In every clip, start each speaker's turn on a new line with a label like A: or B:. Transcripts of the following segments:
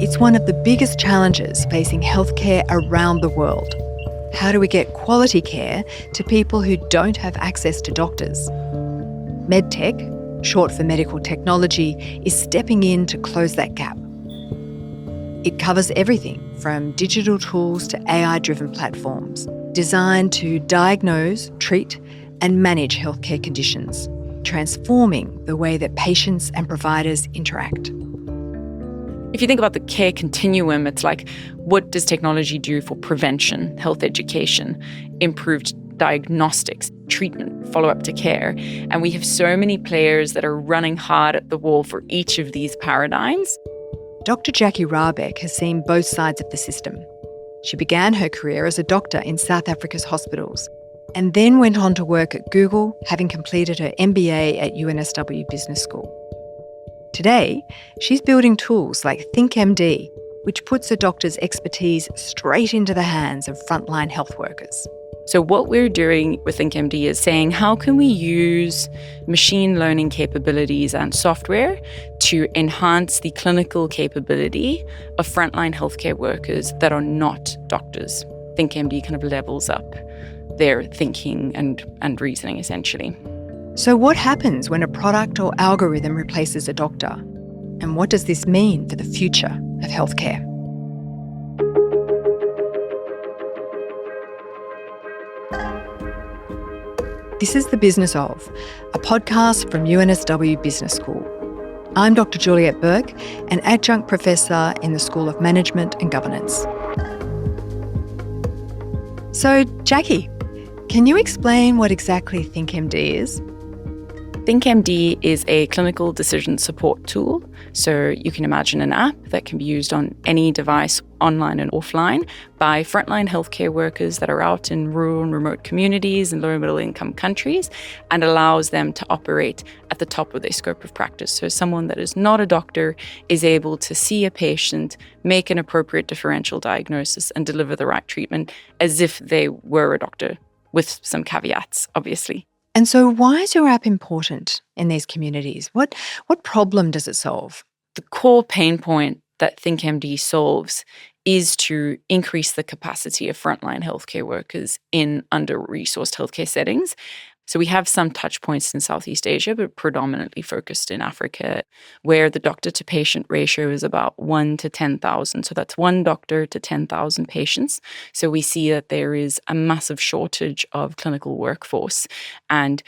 A: It's one of the biggest challenges facing healthcare around the world. How do we get quality care to people who don't have access to doctors? MedTech, short for medical technology, is stepping in to close that gap. It covers everything from digital tools to AI-driven platforms designed to diagnose, treat, and manage healthcare conditions, transforming the way that patients and providers interact.
B: If you think about the care continuum, it's like, what does technology do for prevention, health education, improved diagnostics, treatment, follow-up to care? And we have so many players that are running hard at the wall for each of these paradigms.
A: Dr Jackie Rabec has seen both sides of the system. She began her career as a doctor in South Africa's hospitals and then went on to work at Google, having completed her MBA at UNSW Business School. Today, she's building tools like ThinkMD, which puts a doctor's expertise straight into the hands of frontline health workers.
B: So what we're doing with ThinkMD is saying, how can we use machine learning capabilities and software to enhance the clinical capability of frontline healthcare workers that are not doctors? ThinkMD kind of levels up their thinking and reasoning, essentially.
A: So what happens when a product or algorithm replaces a doctor? And what does this mean for the future of healthcare? This is The Business Of, a podcast from UNSW Business School. I'm Dr Juliet Bourke, an adjunct professor in the School of Management and Governance. So, Jackie, can you explain what exactly ThinkMD is?
B: ThinkMD is a clinical decision support tool. So you can imagine an app that can be used on any device, online and offline, by frontline healthcare workers that are out in rural and remote communities and low and middle income countries, and allows them to operate at the top of their scope of practice. So someone that is not a doctor is able to see a patient, make an appropriate differential diagnosis, and deliver the right treatment as if they were a doctor, with some caveats, obviously.
A: And so why is your app important in these communities? What problem does it solve?
B: The core pain point that ThinkMD solves is to increase the capacity of frontline healthcare workers in under-resourced healthcare settings. So we have some touch points in Southeast Asia, but predominantly focused in Africa, where the doctor-to-patient ratio is about 1 to 10,000. So that's 1 doctor to 10,000 patients. So we see that there is a massive shortage of clinical workforce. And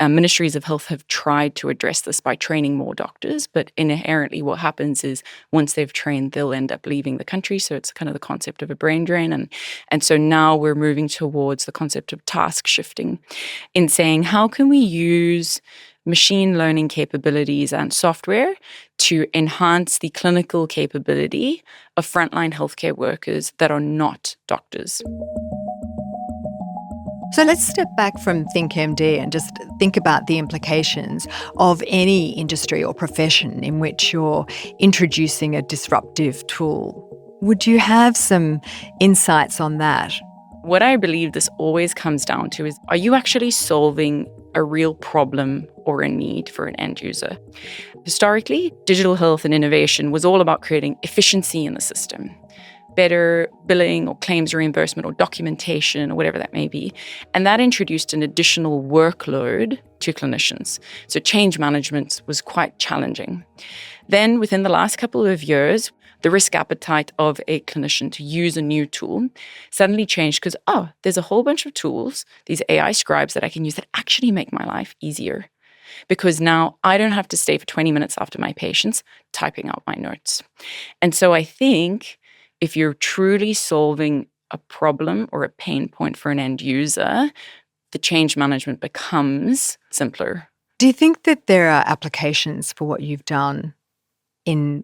B: ministries of health have tried to address this by training more doctors, but inherently what happens is once they've trained, they'll end up leaving the country. So it's kind of the concept of a brain drain. And so now we're moving towards the concept of task shifting in saying, how can we use machine learning capabilities and software to enhance the clinical capability of frontline healthcare workers that are not doctors?
A: So let's step back from ThinkMD and just think about the implications of any industry or profession in which you're introducing a disruptive tool. Would you have some insights on that?
B: What I believe this always comes down to is, are you actually solving a real problem or a need for an end user? Historically, digital health and innovation was all about creating efficiency in the system, better billing or claims reimbursement or documentation or whatever that may be. And that introduced an additional workload to clinicians. So change management was quite challenging. Then within the last couple of years, the risk appetite of a clinician to use a new tool suddenly changed because, there's a whole bunch of tools, these AI scribes that I can use that actually make my life easier. Because now I don't have to stay for 20 minutes after my patients typing out my notes. And so I think if you're truly solving a problem or a pain point for an end user, the change management becomes simpler.
A: Do you think that there are applications for what you've done in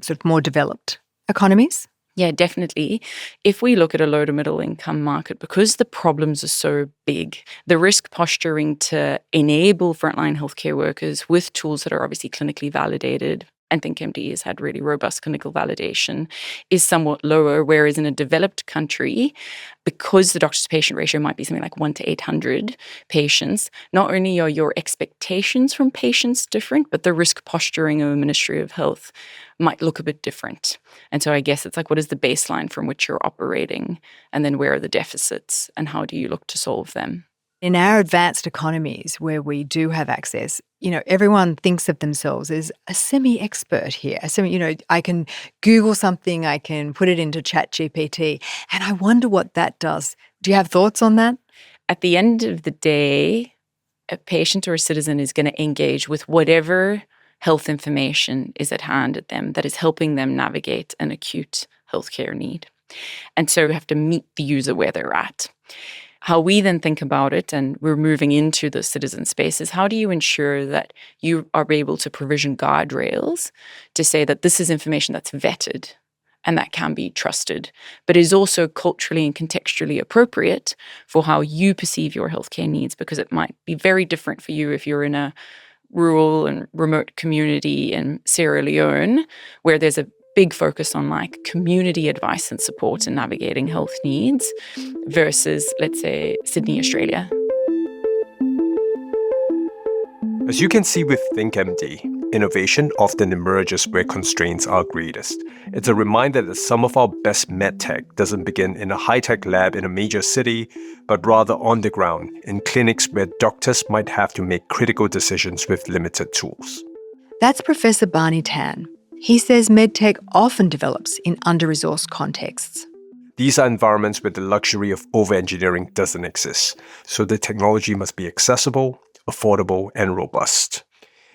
A: sort of more developed economies?
B: Yeah, definitely. If we look at a low to middle income market, because the problems are so big, the risk posturing to enable frontline healthcare workers with tools that are obviously clinically validated, and ThinkMD has had really robust clinical validation, is somewhat lower, whereas in a developed country, because the doctor-to-patient ratio might be something like 1 to 800 patients, not only are your expectations from patients different, but the risk posturing of a Ministry of Health might look a bit different. And so I guess it's like, what is the baseline from which you're operating? And then where are the deficits? And how do you look to solve them?
A: In our advanced economies where we do have access, everyone thinks of themselves as a semi-expert here. I can Google something, I can put it into ChatGPT, and I wonder what that does. Do you have thoughts on that?
B: At the end of the day, a patient or a citizen is going to engage with whatever health information is at hand at them that is helping them navigate an acute healthcare need. And so we have to meet the user where they're at. How we then think about it, and we're moving into the citizen space, is how do you ensure that you are able to provision guardrails to say that this is information that's vetted and that can be trusted, but is also culturally and contextually appropriate for how you perceive your healthcare needs, because it might be very different for you if you're in a rural and remote community in Sierra Leone, where there's a big focus on like community advice and support in navigating health needs versus, let's say, Sydney, Australia.
C: As you can see with ThinkMD, innovation often emerges where constraints are greatest. It's a reminder that some of our best medtech doesn't begin in a high-tech lab in a major city, but rather on the ground, in clinics where doctors might have to make critical decisions with limited tools.
A: That's Professor Barney Tan. He says medtech often develops in under-resourced contexts.
C: These are environments where the luxury of over-engineering doesn't exist, so the technology must be accessible, affordable, and robust.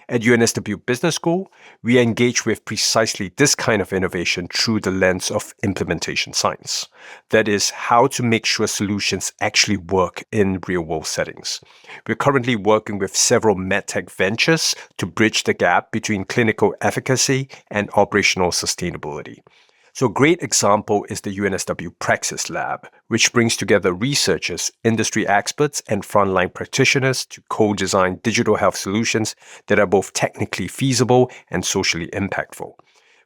C: At UNSW Business School, we engage with precisely this kind of innovation through the lens of implementation science. That is, how to make sure solutions actually work in real-world settings. We're currently working with several medtech ventures to bridge the gap between clinical efficacy and operational sustainability. So a great example is the UNSW Praxis Lab, which brings together researchers, industry experts, and frontline practitioners to co-design digital health solutions that are both technically feasible and socially impactful.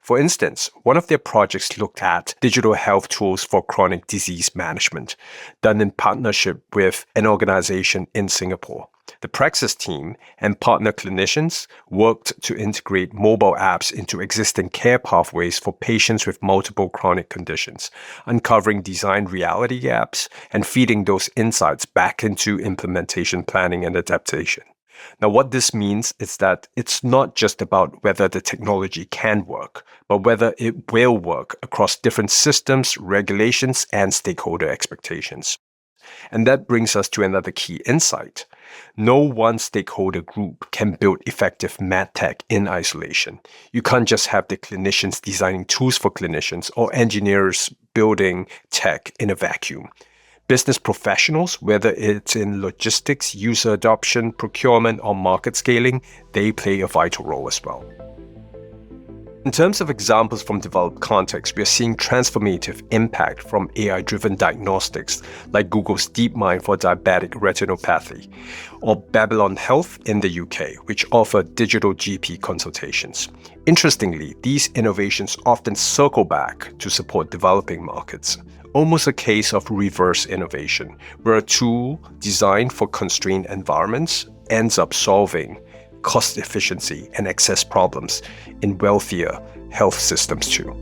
C: For instance, one of their projects looked at digital health tools for chronic disease management, done in partnership with an organization in Singapore. The Praxis team and partner clinicians worked to integrate mobile apps into existing care pathways for patients with multiple chronic conditions, uncovering design reality gaps and feeding those insights back into implementation planning and adaptation. Now, what this means is that it's not just about whether the technology can work, but whether it will work across different systems, regulations, and stakeholder expectations. And that brings us to another key insight. No one stakeholder group can build effective medtech in isolation. You can't just have the clinicians designing tools for clinicians or engineers building tech in a vacuum. Business professionals, whether it's in logistics, user adoption, procurement, or market scaling, they play a vital role as well. In terms of examples from developed contexts, we are seeing transformative impact from AI-driven diagnostics like Google's DeepMind for diabetic retinopathy, or Babylon Health in the UK, which offer digital GP consultations. Interestingly, these innovations often circle back to support developing markets, almost a case of reverse innovation, where a tool designed for constrained environments ends up solving cost efficiency and access problems in wealthier health systems too.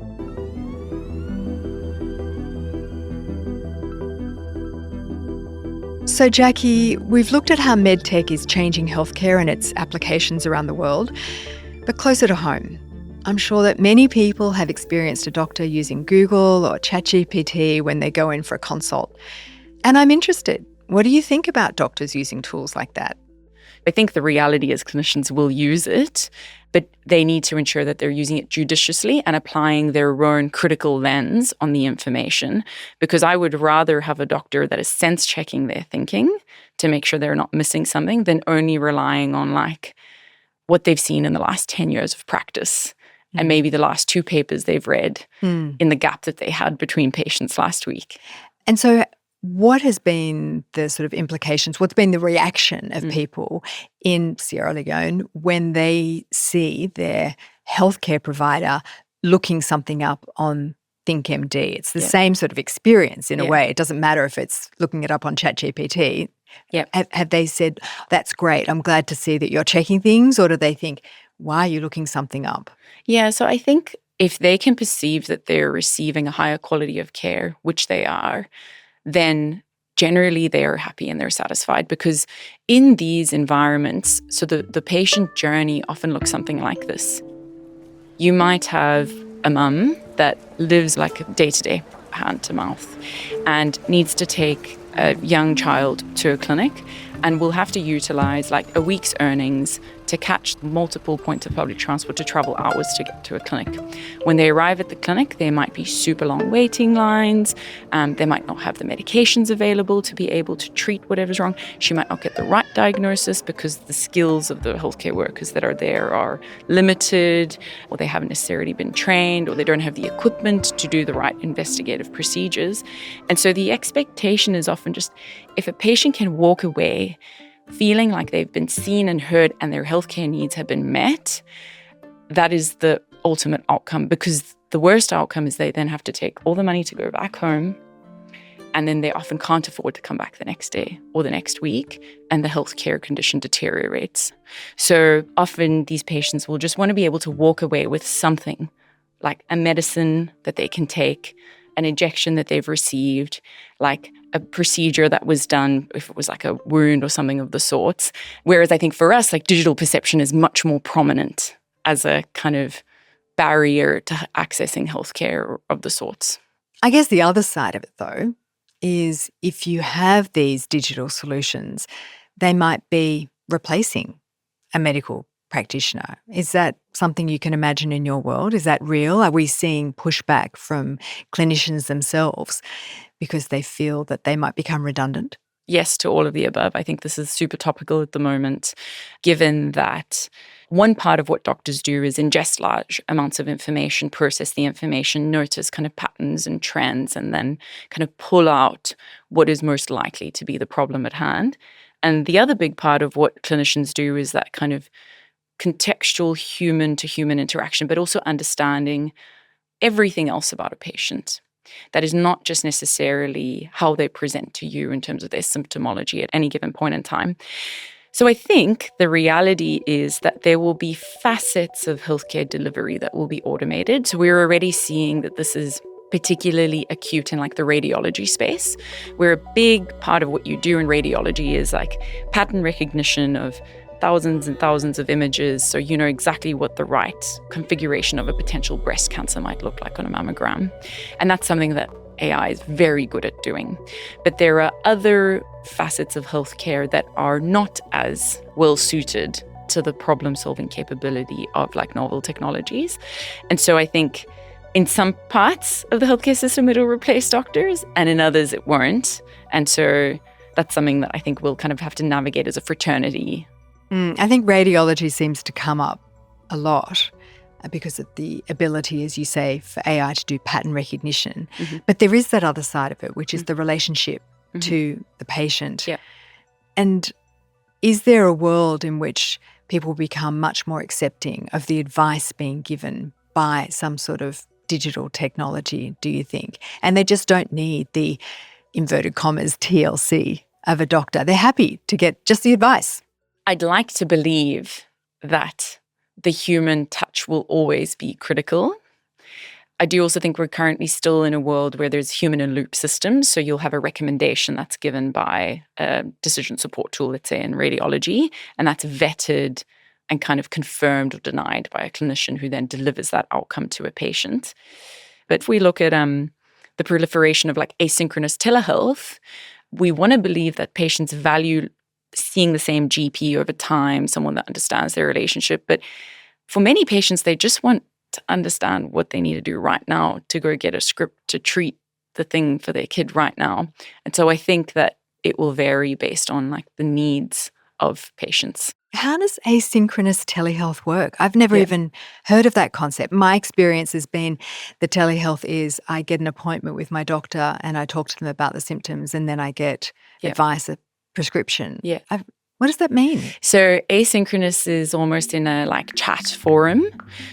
A: So Jackie, we've looked at how medtech is changing healthcare and its applications around the world, but closer to home, I'm sure that many people have experienced a doctor using Google or ChatGPT when they go in for a consult. And I'm interested, what do you think about doctors using tools like that?
B: I think the reality is clinicians will use it, but they need to ensure that they're using it judiciously and applying their own critical lens on the information, because I would rather have a doctor that is sense-checking their thinking to make sure they're not missing something than only relying on like what they've seen in the last 10 years of practice and maybe the last 2 papers they've read in the gap that they had between patients last week.
A: And so what has been the sort of implications? What's been the reaction of people in Sierra Leone when they see their healthcare provider looking something up on ThinkMD. It's the same sort of experience in a way. It doesn't matter if it's looking it up on ChatGPT. Have they said, that's great, I'm glad to see that you're checking things? Or do they think, why are you looking something up?
B: Yeah, so I think if they can perceive that they're receiving a higher quality of care, which they are, then generally they are happy and they're satisfied, because in these environments, so the patient journey often looks something like this. You might have a mum that lives like day-to-day, hand to mouth, and needs to take a young child to a clinic and will have to utilize like a week's earnings to catch multiple points of public transport to travel hours to get to a clinic. When they arrive at the clinic, there might be super long waiting lines. They might not have the medications available to be able to treat whatever's wrong. She might not get the right diagnosis because the skills of the healthcare workers that are there are limited, or they haven't necessarily been trained, or they don't have the equipment to do the right investigative procedures. And so the expectation is often just, if a patient can walk away feeling like they've been seen and heard and their healthcare needs have been met, that is the ultimate outcome. Because the worst outcome is they then have to take all the money to go back home, and then they often can't afford to come back the next day or the next week, and the healthcare condition deteriorates. So often these patients will just want to be able to walk away with something, like a medicine that they can take, an injection that they've received, like a procedure that was done, if it was like a wound or something of the sorts. Whereas I think for us, like digital perception is much more prominent as a kind of barrier to accessing healthcare of the sorts.
A: I guess the other side of it, though, is if you have these digital solutions, they might be replacing a medical practitioner. Is that something you can imagine in your world? Is that real? Are we seeing pushback from clinicians themselves because they feel that they might become redundant?
B: Yes to all of the above. I think this is super topical at the moment, given that one part of what doctors do is ingest large amounts of information, process the information, notice kind of patterns and trends, and then kind of pull out what is most likely to be the problem at hand. And the other big part of what clinicians do is that kind of contextual human-to-human interaction, but also understanding everything else about a patient. That is not just necessarily how they present to you in terms of their symptomology at any given point in time. So I think the reality is that there will be facets of healthcare delivery that will be automated. So we're already seeing that this is particularly acute in like the radiology space, where a big part of what you do in radiology is like pattern recognition of thousands and thousands of images, so you know exactly what the right configuration of a potential breast cancer might look like on a mammogram. And that's something that AI is very good at doing. But there are other facets of healthcare that are not as well suited to the problem-solving capability of like novel technologies. And so I think in some parts of the healthcare system it'll replace doctors, and in others it won't. And so that's something that I think we'll kind of have to navigate as a fraternity.
A: I think radiology seems to come up a lot because of the ability, as you say, for AI to do pattern recognition. Mm-hmm. But there is that other side of it, which is the relationship to the patient.
B: Yeah.
A: And is there a world in which people become much more accepting of the advice being given by some sort of digital technology, do you think? And they just don't need the, inverted commas, TLC of a doctor. They're happy to get just the advice.
B: I'd like to believe that the human touch will always be critical. I do also think we're currently still in a world where there's human-in-loop systems. So you'll have a recommendation that's given by a decision support tool, let's say in radiology, and that's vetted and kind of confirmed or denied by a clinician who then delivers that outcome to a patient. But if we look at the proliferation of like asynchronous telehealth, we want to believe that patients value seeing the same GP over time, someone that understands their relationship. But for many patients, they just want to understand what they need to do right now to go get a script to treat the thing for their kid right now. And so I think that it will vary based on like the needs of patients.
A: How does asynchronous telehealth work? I've never even heard of that concept. My experience has been the telehealth is I get an appointment with my doctor and I talk to them about the symptoms and then I get advice, a prescription.
B: Yeah.
A: What does that mean?
B: So asynchronous is almost in a like chat forum.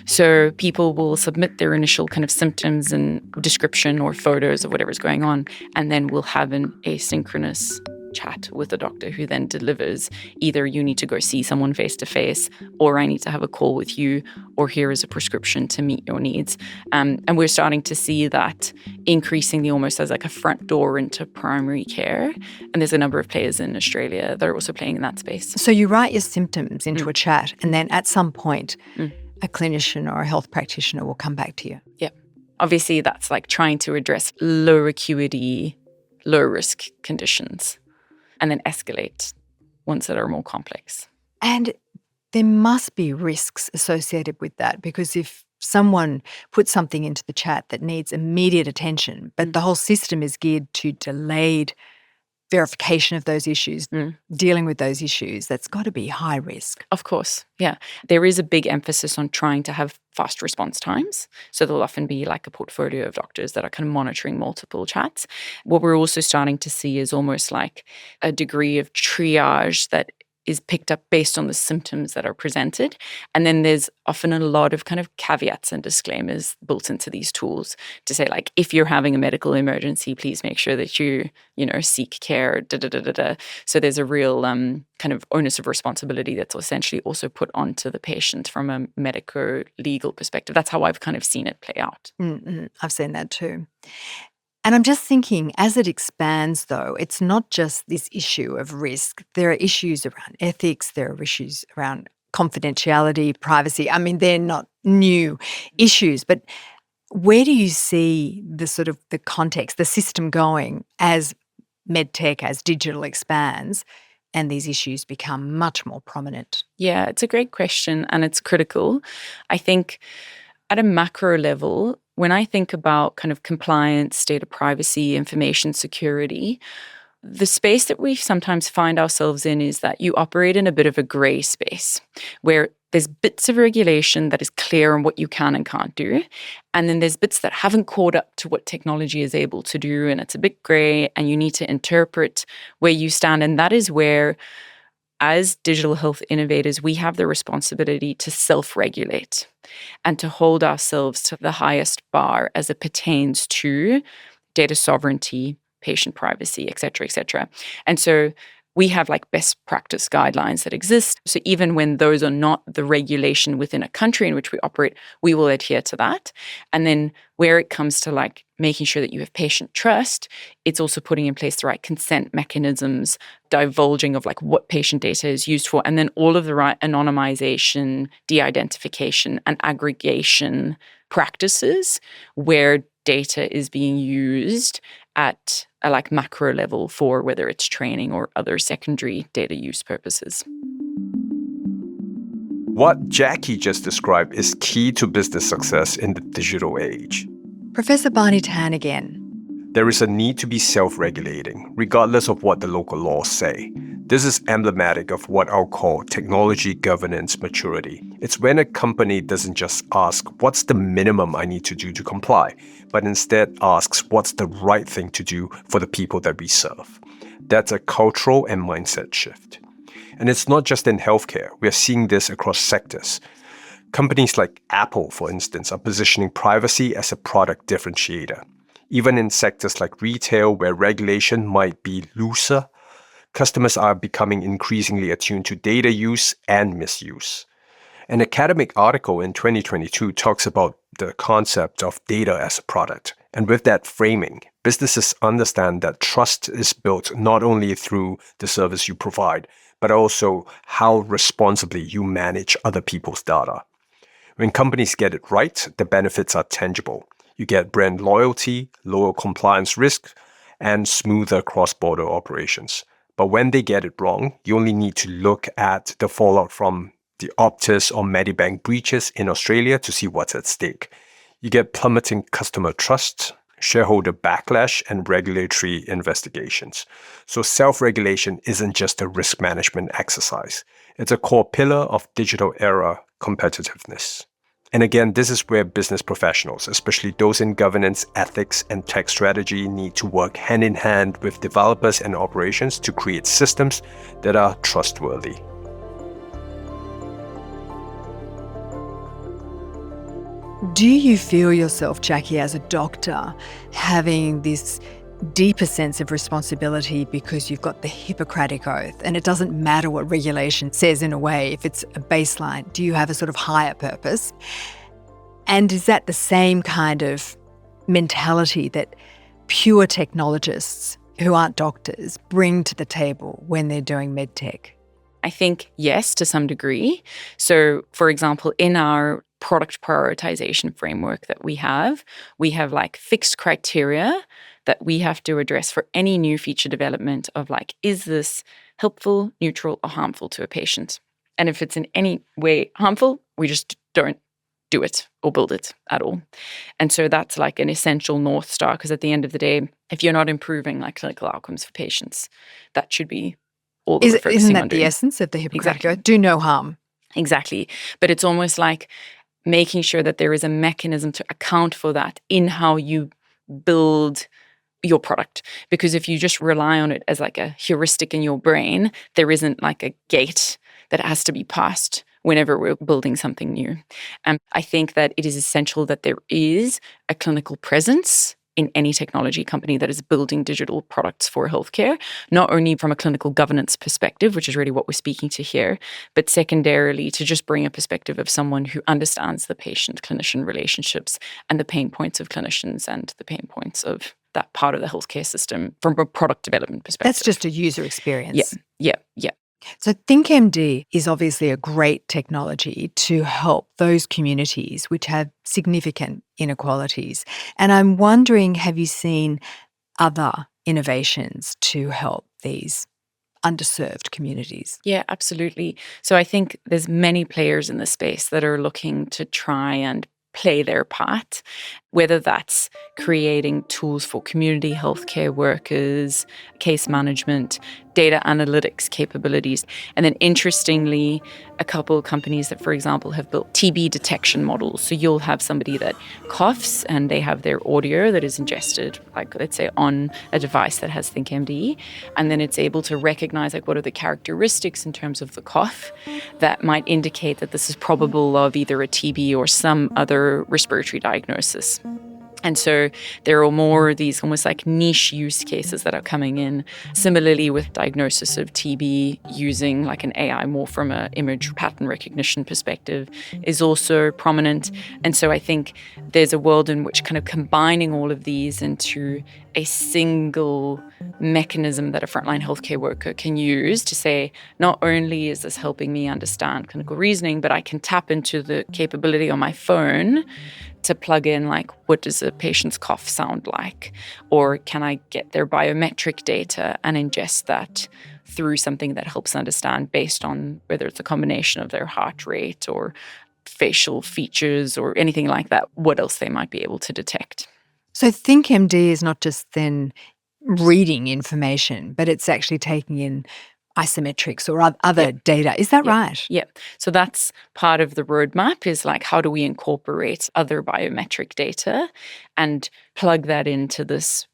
B: So people will submit their initial kind of symptoms and description or photos of whatever's going on, and then we'll have an asynchronous chat with the doctor who then delivers either you need to go see someone face to face, or I need to have a call with you, or here is a prescription to meet your needs. And we're starting to see that increasingly almost as like a front door into primary care. And there's a number of players in Australia that are also playing in that space.
A: So you write your symptoms into a chat, and then at some point, a clinician or a health practitioner will come back to you.
B: Yeah. Obviously, that's like trying to address low acuity, low risk conditions, and then escalate ones that are more complex.
A: And there must be risks associated with that, because if someone puts something into the chat that needs immediate attention, but the whole system is geared to delayed verification of those issues, dealing with those issues, that's got to be high risk.
B: Of course, yeah. There is a big emphasis on trying to have fast response times. So there'll often be like a portfolio of doctors that are kind of monitoring multiple chats. What we're also starting to see is almost like a degree of triage that is picked up based on the symptoms that are presented. And then there's often a lot of kind of caveats and disclaimers built into these tools to say, like, if you're having a medical emergency, please make sure that you seek care, So there's a real kind of onus of responsibility that's essentially also put onto the patient from a medico-legal perspective. That's how I've kind of seen it play out.
A: I've seen that too. And I'm just thinking, as it expands, though, it's not just this issue of risk. There are issues around ethics. There are issues around confidentiality, privacy. I mean, they're not new issues, but where do you see the sort of the context, the system going as medtech, as digital expands, and these issues become much more prominent?
B: Yeah, it's a great question, and it's critical. I think at a macro level, when I think about kind of compliance, data privacy, information security, the space that we sometimes find ourselves in is that you operate in a bit of a gray space where there's bits of regulation that is clear on what you can and can't do. And then there's bits that haven't caught up to what technology is able to do. And it's a bit gray, and you need to interpret where you stand. And that is where, as digital health innovators, we have the responsibility to self-regulate and to hold ourselves to the highest bar as it pertains to data sovereignty, patient privacy, et cetera, et cetera. And so we have like best practice guidelines that exist. So even when those are not the regulation within a country in which we operate, we will adhere to that. And then where it comes to like making sure that you have patient trust, it's also putting in place the right consent mechanisms, divulging of like what patient data is used for, and then all of the right anonymization, de-identification, and aggregation practices where data is being used at a like macro level for whether it's training or other secondary data use purposes.
C: What Jackie just described is key to business success in the digital age.
A: Professor Barney Tan again.
C: There is a need to be self-regulating, regardless of what the local laws say. This is emblematic of what I'll call technology governance maturity. It's when a company doesn't just ask, what's the minimum I need to do to comply, but instead asks, what's the right thing to do for the people that we serve. That's a cultural and mindset shift. And it's not just in healthcare. We are seeing this across sectors. Companies like Apple, for instance, are positioning privacy as a product differentiator. Even in sectors like retail, where regulation might be looser, customers are becoming increasingly attuned to data use and misuse. An academic article in 2022 talks about the concept of data as a product. And with that framing, businesses understand that trust is built not only through the service you provide, but also how responsibly you manage other people's data. When companies get it right, the benefits are tangible. You get brand loyalty, lower compliance risk, and smoother cross-border operations. But when they get it wrong, you only need to look at the fallout from the Optus or Medibank breaches in Australia to see what's at stake. You get plummeting customer trust, shareholder backlash, and regulatory investigations. So self-regulation isn't just a risk management exercise. It's a core pillar of digital era competitiveness. And again, this is where business professionals, especially those in governance, ethics, and tech strategy, need to work hand in hand with developers and operations to create systems that are trustworthy.
A: Do you feel yourself, Jackie, as a doctor, having this deeper sense of responsibility because you've got the Hippocratic Oath and it doesn't matter what regulation says in a way, if it's a baseline? Do you have a sort of higher purpose? And is that the same kind of mentality that pure technologists who aren't doctors bring to the table when they're doing medtech?
B: I think yes, to some degree. So, for example, in our product prioritization framework that we have like fixed criteria that we have to address for any new feature development of like, is this helpful, neutral, or harmful to a patient? And if it's in any way harmful, we just don't do it or build it at all. And so that's like an essential North Star, because at the end of the day, if you're not improving like clinical outcomes for patients, that should be all that we're focusing
A: Isn't
B: on
A: that the
B: doing.
A: essence of the Hippocratic
B: Exactly.
A: Oath? Do no harm.
B: Exactly. But it's almost like making sure that there is a mechanism to account for that in how you build your product. Because if you just rely on it as like a heuristic in your brain, there isn't like a gate that has to be passed whenever we're building something new. And I think that it is essential that there is a clinical presence in any technology company that is building digital products for healthcare, not only from a clinical governance perspective, which is really what we're speaking to here, but secondarily to just bring a perspective of someone who understands the patient-clinician relationships and the pain points of clinicians and the pain points of that part of the healthcare system from a product development perspective.
A: That's just a user experience.
B: Yeah.
A: So ThinkMD is obviously a great technology to help those communities which have significant inequalities. And I'm wondering, have you seen other innovations to help these underserved communities?
B: Yeah, absolutely. So I think there's many players in the space that are looking to try and play their part, whether that's creating tools for community healthcare workers, case management, data analytics capabilities. And then interestingly, a couple of companies that, for example, have built TB detection models. So you'll have somebody that coughs and they have their audio that is ingested, like let's say on a device that has ThinkMD. And then it's able to recognize like what are the characteristics in terms of the cough that might indicate that this is probable of either a TB or some other respiratory diagnosis. And so there are more these almost like niche use cases that are coming in. Similarly with diagnosis of TB, using like an AI more from an image pattern recognition perspective is also prominent. And so I think there's a world in which kind of combining all of these into a single mechanism that a frontline healthcare worker can use to say, not only is this helping me understand clinical reasoning, but I can tap into the capability on my phone to plug in like, what does a patient's cough sound like? Or can I get their biometric data and ingest that through something that helps understand based on whether it's a combination of their heart rate or facial features or anything like that, what else they might be able to detect.
A: So ThinkMD is not just then reading information, but it's actually taking in isometrics or other data. Is that right?
B: Yeah. So that's part of the roadmap is like, how do we incorporate other biometric data and plug that into this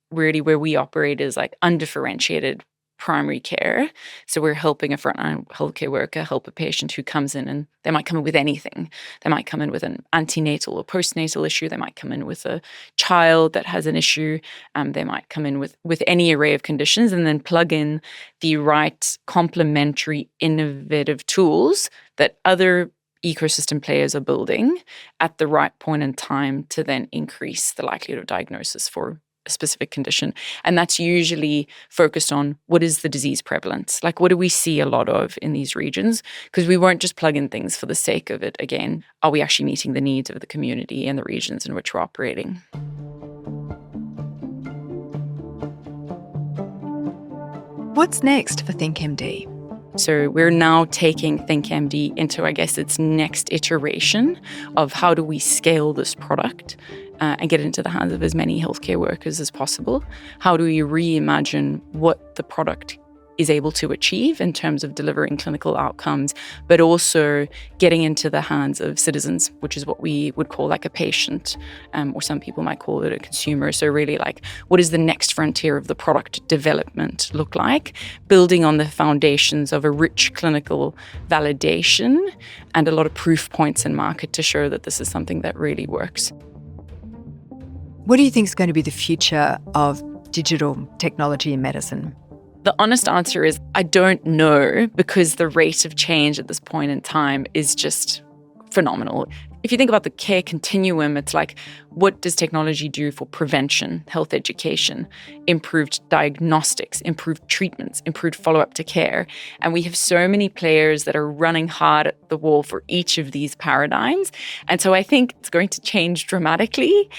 B: really where we operate is like undifferentiated primary care. So we're helping a frontline healthcare worker help a patient who comes in and they might come in with anything. They might come in with an antenatal or postnatal issue. They might come in with a child that has an issue. They might come in with any array of conditions and then plug in the right complementary innovative tools that other ecosystem players are building at the right point in time to then increase the likelihood of diagnosis for a specific condition. And that's usually focused on what is the disease prevalence? Like, what do we see a lot of in these regions? Because we won't just plug in things for the sake of it. Again, are we actually meeting the needs of the community and the regions in which we're operating?
A: What's next for ThinkMD?
B: So we're now taking ThinkMD into, I guess, its next iteration of how do we scale this product and get it into the hands of as many healthcare workers as possible? How do we reimagine what the product is able to achieve in terms of delivering clinical outcomes, but also getting into the hands of citizens, which is what we would call like a patient, or some people might call it a consumer. So really like, what is the next frontier of the product development look like? Building on the foundations of a rich clinical validation and a lot of proof points in market to show that this is something that really works.
A: What do you think is going to be the future of digital technology in medicine?
B: The honest answer is I don't know, because the rate of change at this point in time is just phenomenal. If you think about the care continuum, it's like, what does technology do for prevention, health education, improved diagnostics, improved treatments, improved follow-up to care? And we have so many players that are running hard at the wall for each of these paradigms. And so I think it's going to change dramatically.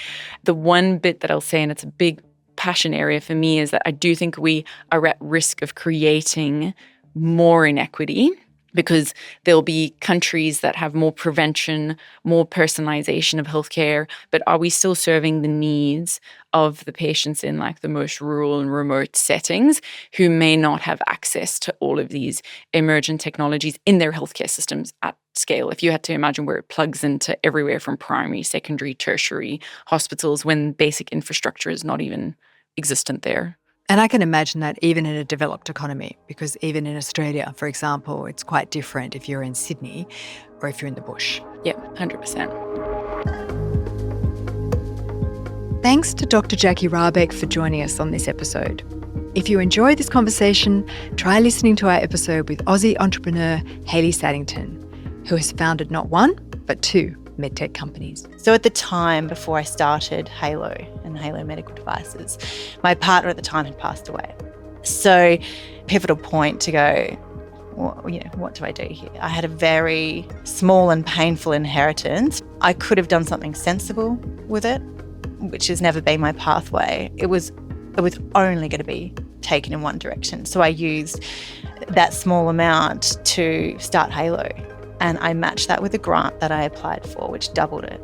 B: The one bit that I'll say, and it's a big passion area for me, is that I do think we are at risk of creating more inequity, because there'll be countries that have more prevention, more personalization of healthcare, but are we still serving the needs of the patients in like the most rural and remote settings who may not have access to all of these emergent technologies in their healthcare systems at scale? If you had to imagine where it plugs into everywhere from primary, secondary, tertiary hospitals, when basic infrastructure is not even existent there.
A: And I can imagine that even in a developed economy, because even in Australia, for example, it's quite different if you're in Sydney or if you're in the bush.
B: Yeah, 100%.
A: Thanks to Dr Jackie Rabec for joining us on this episode. If you enjoyed this conversation, try listening to our episode with Aussie entrepreneur Hayley Saddington, who has founded not one, but two medtech companies.
D: So at the time before I started Halo and Halo Medical Devices, my partner at the time had passed away. So pivotal point to go, well, what do I do here? I had a very small and painful inheritance. I could have done something sensible with it, which has never been my pathway. It was only going to be taken in one direction. So I used that small amount to start Halo. And I matched that with a grant that I applied for, which doubled it.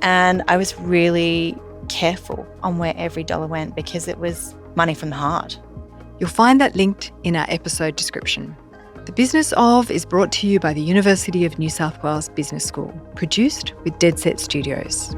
D: And I was really careful on where every dollar went, because it was money from the heart.
A: You'll find that linked in our episode description. The Business Of is brought to you by the University of New South Wales Business School, produced with Deadset Studios.